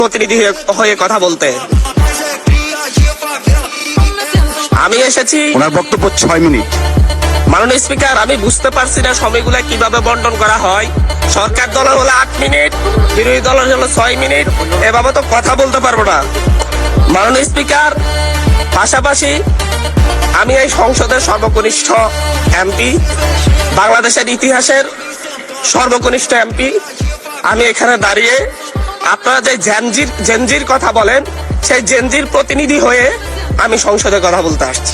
প্রতিনিধি হয়ে কথা বলতে। আমি এসেছি, ওনার বক্তব্য 6 মিনিট। মাননীয় স্পিকার, আমি বুঝতে পারছি না সময়গুলা কিভাবে বন্টন করা হয়। সরকার দলের হলো 8 মিনিট, বিরোধী দলের হলো 6 মিনিট, এভাবে তো কথা বলতে পারবো না। মাননীয় স্পিকার, পাশাপাশি আমি এই সংসদের সর্বকনিষ্ঠ এমপি, বাংলাদেশের ইতিহাসের সর্বকনিষ্ঠ এমপি। আমি এখানে দাঁড়িয়ে আপনারা যে জেনজির কথা বলেন, সেই জেনজির প্রতিনিধি হয়ে আমি সংসদে কথা বলতে আসছি।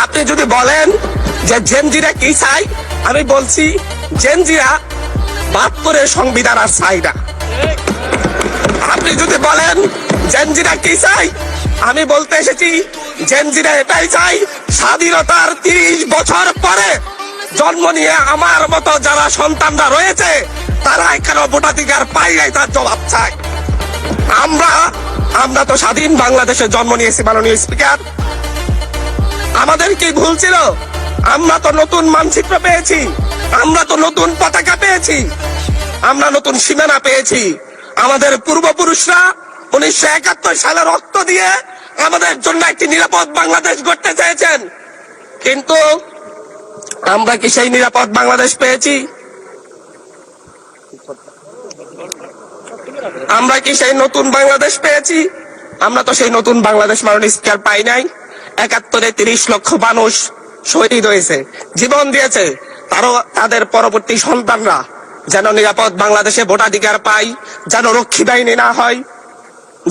আপনি যদি বলেন যে জেনজিরা কি চাই, আমি বলছি জেনজিরা 72-এর সংবিধান আর চাই না। আপনি যদি বলেন জেনজিরা কি চাই, আমি বলতে এসেছি জেনজিরা এটাই চাই, স্বাধীনতার 30 বছর পরে জন্ম নিয়ে আমার মতো যারা সন্তানরা রয়েছে তারা কেন ভোটাধিকার পাই নাই তার জবাব চাই। আমরা তো স্বাধীন বাংলাদেশে জন্ম নিয়েছি। মাননীয় স্পিকার, আমাদের কি ভুল ছিল? আমরা তো নতুন মানচিত্র পেয়েছি, আমরা তো নতুন পতাকা পেয়েছি, আমরা নতুন সীমানা পেয়েছি। আমাদের পূর্বপুরুষরা 1971 সালে রক্ত দিয়ে আমাদের জন্য একটি নিরাপদ বাংলাদেশ গড়তে চেয়েছেন, কিন্তু আমরা কি সেই নিরাপদ বাংলাদেশ পেয়েছি? আমরা কি সেই নতুন বাংলাদেশ পেয়েছি? আমরা তো সেই নতুন বাংলাদেশ মাননীয় স্পিকার পাই নাই। 71-এ 30 লক্ষ মানুষ শহীদ হয়েছে, জীবন দিয়েছে, তাদের পরবর্তী সন্তানরা যেন নিরাপদ বাংলাদেশে ভোটাধিকার পায়, যেন রক্ষী বাহিনী না হয়,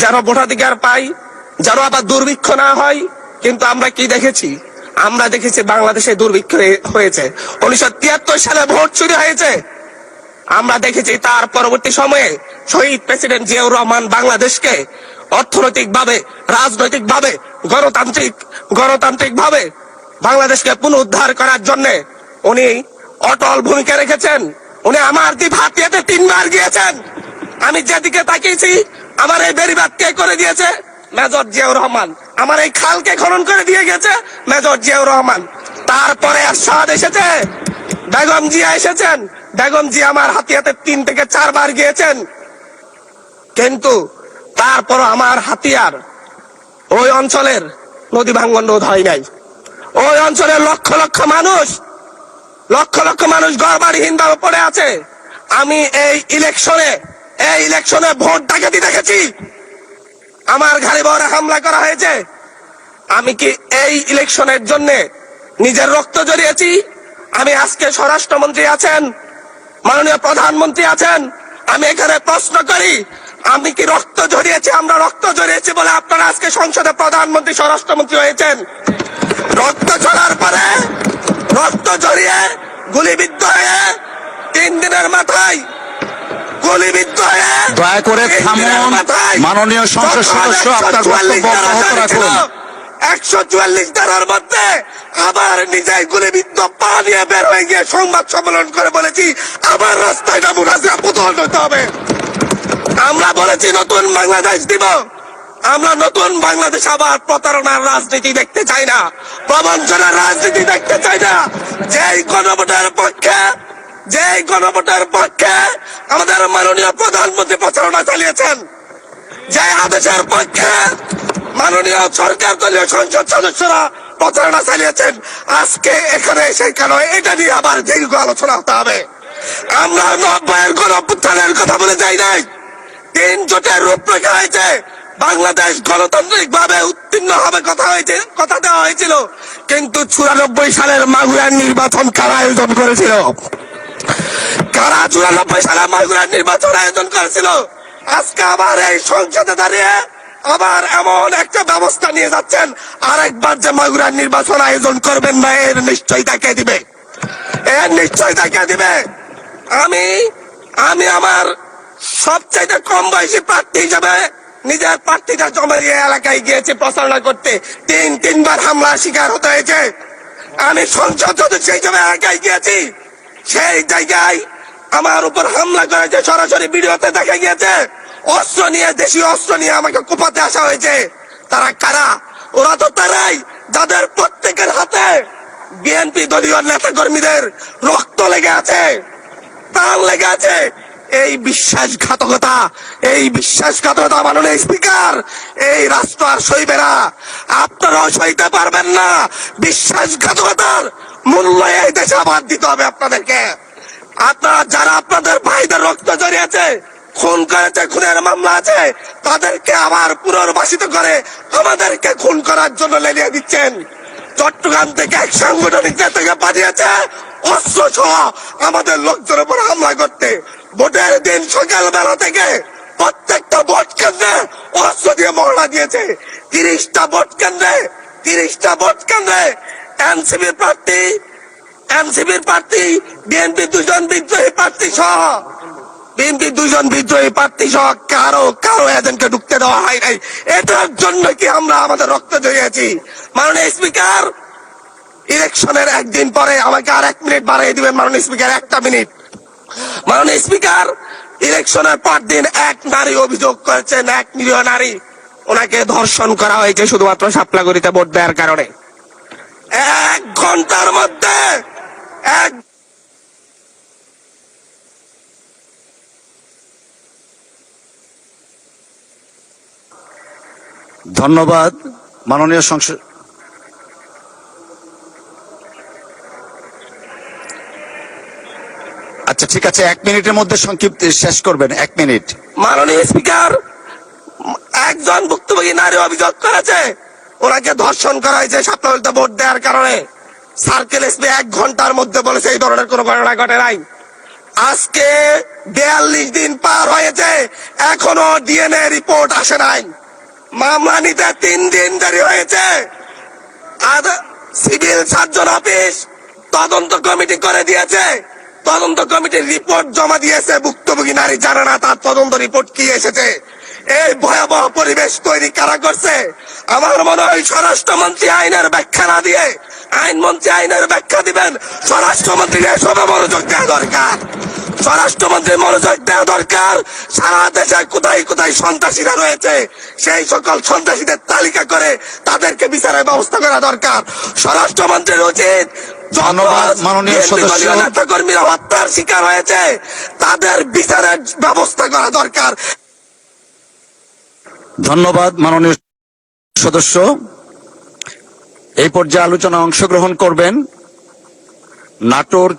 যেন ভোটাধিকার পায়, যেন আবার দুর্ভিক্ষ না হয়। কিন্তু আমরা কি দেখেছি? আমরা দেখেছি বাংলাদেশে দুর্ভিক্ষ হয়েছে। 1973 সালে ভোট চুরি হয়েছে। আমরা দেখেছি তার পরবর্তী সময়ে শহীদ প্রেসিডেন্ট জিয়াউর রহমান বাংলাদেশকে অর্থনৈতিক ভাবে, রাজনৈতিক ভাবে, গণতান্ত্রিক ভাবে বাংলাদেশকে পুনরুদ্ধার করার জন্য উনি অটল ভূমিকা রেখেছেন। উনি আমার দ্বীপ হাতিয়াতে 3 বার গিয়েছেন। আমি যেদিকে তাকিয়েছি, আমার এই বেড়িবাঁধ কে করে দিয়েছে? মেজর জিয়াউর রহমান। আমার এই খালকে খনন করে দিয়ে গেছে মেজর জিয়াউর রহমান। তারপরে এরশাদ এসেছে, বেগম জিয়া এসেছেন। বেগম জিয়া আমার হাতিয়াতে 3 থেকে 4 বার গিয়েছেন, কিন্তু তারপর আমার হাতিয়ার ওই অঞ্চলের নদী ভাঙ্গন রোধ হয় নাই। ওই অঞ্চলের লক্ষ লক্ষ মানুষ ঘরবাড়িহীন ভাবে পড়ে আছে। আমি এই ইলেকশনে ভোট ডাকাতি দেখেছি, আমার ঘাড়ে বড় হামলা করা হয়েছে। আমি কি এই ইলেকশনের জন্য নিজের রক্ত জড়িয়েছি? আমি আজকে স্বরাষ্ট্রমন্ত্রী আছেন, মাননীয় প্রধানমন্ত্রী আছেন, আমি এখানে প্রশ্ন করি, আমি কি রক্ত জড়িয়েছি? আমরা রক্ত জড়িয়েছি বলে আপনারা আজকে সংসদে প্রধানমন্ত্রী, স্বরাষ্ট্রমন্ত্রী হয়েছেন। রক্ত ঝরার পরে, রক্ত জড়িয়ে গুলিবিদ্ধ হয়ে 3 দিনের মাথায় গুলিবিদ্ধ হয়ে, দয়া করে থামুন। মাননীয় সংসদ সদস্য, আপনার বক্তব্য অব্যাহত রাখুন। 144 ধারার মধ্যে আবার নিজে গুলিবিদ্ধ পা নিয়ে বের হয়ে গিয়ে সংবাদ সম্মেলন করে বলেছি আবার রাস্তায় নামুন, হাসিনা পতন হতে হবে। আমরা বলেছি নতুন বাংলাদেশ দিব। আমরা নতুন বাংলাদেশ আবার প্রতারণার রাজনীতি দেখতে চাই না, প্রবঞ্চনার রাজনীতি দেখতে চাই না। যেই গণভোটের পক্ষে আমাদের মাননীয় প্রধানমন্ত্রী প্রচারণা চালিয়েছেন, যে আদেশের পক্ষে মাননীয় সরকার দলীয় সংসদ সদস্যরা প্রচারণা চালিয়েছেন, আজকে এখানে এসে কেন এটা নিয়ে আবার দীর্ঘ আলোচনা হতে হবে? আমরা 90-এর গণঅভ্যুত্থানের কথা বলে যাই নাই। 3 জোটের রূপরেখা হয়েছে, বাংলাদেশ গণতান্ত্রিক ভাবে উত্তীর্ণ হবে কথা দেওয়া হয়েছিল, কিন্তু 94 সালের মাগুরার নির্বাচন কারা আয়োজন করেছিল? কারা 94 সালে মাগুরার নির্বাচন আয়োজন করেছিল? আজকে আবার এই সংসদে দাঁড়িয়ে আবার এমন একটা ব্যবস্থা নিয়ে যাচ্ছেন, আরেকবার যে মাগুরার নির্বাচন আয়োজন করবেন না, এর নিশ্চয়তা কে দিবে? আমি আমার সবচাইতে কম বয়সী প্রার্থী হিসেবে নিজের প্রার্থীটা জমা দিয়ে এলাকায় গিয়েছি প্রচারণা করতে। 3 বার হামলার শিকার হতে হয়েছে। আমি সংসদ সদস্য হিসেবে এলাকায় গিয়েছি, সেই জায়গায় আমার উপর হামলা করেছে, সরাসরি ভিডিওতে দেখা গিয়েছে। অস্ত্র নিয়ে, দেশীয় অস্ত্র নিয়ে আমাকে কোপাতে আসা হয়েছে। তারা কারা? ওরা তো তারাই যাদের প্রত্যেকের হাতে বিএনপি দলীয় নেতা কর্মীদের রক্ত লেগে আছে, প্রাণ লেগে আছে। এই বিশ্বাসঘাতকতা মাননীয় স্পিকার, এই রাষ্ট্র আর সইবে না। আপনারাও সইতে পারবেন না। বিশ্বাসঘাতকতার মূল্য এই দেশে আবার দিতে হবে আপনাদেরকে। আপনারা যারা আপনাদের ভাইদের রক্ত জড়িয়েছে, খুন করেছে, খুনের মামলা আছে, তাদেরকে আবার পুনর্বাসিত করে আমাদেরকে খুন করার জন্য লেলিয়ে দিচ্ছেন। চট্টগ্রাম থেকে এক সাংগঠনিক নেতাকে পাঠিয়েছে অস্ত্র সহ আমাদের লোকজনের উপর হামলা করতে। ভোটের দিন সকালবেলা থেকে প্রত্যেকটা ভোট কেন্দ্রে অস্ত্র দিয়ে মহড়া দিয়েছে। 30টা ভোট কেন্দ্রে এনসিপির প্রার্থী, বিএনপি দুজন বিদ্রোহী প্রার্থী সহ কারো এজেন্টকে ঢুকতে দেওয়া হয় নাই। এটার জন্য কি আমরা আমাদের রক্ত জড়িয়েছি? মাননীয় স্পিকার, ইলেকশনের একদিন পরে আমাকে আর 1 মিনিট বাড়িয়ে দিবেন মাননীয় স্পিকার, 1টা মিনিট। মাননীয় স্পিকার, ইলেকশনের পর দিন এক নারী অভিযোগ করেছেন, এক নিরীহ নারী, ওনাকে ধর্ষণ করা হয়েছে শুধুমাত্র শাপলাগড়িতে ভোট দেওয়ার কারণে। 1 ঘন্টার মধ্যে ধন্যবাদ মাননীয় সংসদ। আচ্ছা ঠিক আছে, 1 মিনিটের মধ্যে সংক্ষিপ্ত শেষ করবেন, 1 মিনিট। মাননীয় স্পিকার, একজন ভুক্তভোগী নারী অভিযোগ করেছে ওনাকে ধর্ষণ করা হয়েছে শাপলাগড়িতে ভোট দেওয়ার কারণে। সার্কেল এসপি 1 ঘন্টার মধ্যে বলেছে এই ধরনের কোনো ঘটনা ঘটে নাই। আজকে 42 দিন পার হয়েছে, এখনো ডিএনএ রিপোর্ট আসে নাই। মামলা নিতে 3 দিন দেরি হয়েছে। আর সিভিল সার্জন অফিস তদন্ত কমিটি করে দিয়েছে, তদন্ত কমিটির রিপোর্ট জমা দিয়েছে। ভুক্তভোগী নারী জানে না তার তদন্ত রিপোর্ট কি এসেছে। এই ভয়াবহ পরিবেশ তৈরি কারা করছে? আমার মনে হয় স্বরাষ্ট্রমন্ত্রী আইনের ব্যাখ্যা না দিয়ে, আইনমন্ত্রী আইনের ব্যাখ্যা দিবেন, স্বরাষ্ট্রমন্ত্রীর এসবে মনোযোগ দেওয়া দরকার। স্বরাষ্ট্রমন্ত্রীর মনোযোগ দেওয়া দরকার। সারা দেশে কোথায় কোথায় সন্ত্রাসীরা রয়েছে সেই সকল সন্ত্রাসীদের তালিকা করে তাদেরকে বিচারের ব্যবস্থা করা দরকার। স্বরাষ্ট্রমন্ত্রীর উচিত ধন্যবাদ মাননীয় সদস্য। নেতা কর্মীরা হত্যার শিকার হয়েছে তাদের বিচারের ব্যবস্থা করা দরকার। ধন্যবাদ মাননীয় সদস্য। এই পর্যায়ে আলোচনায় অংশগ্রহণ করবেন নাটোর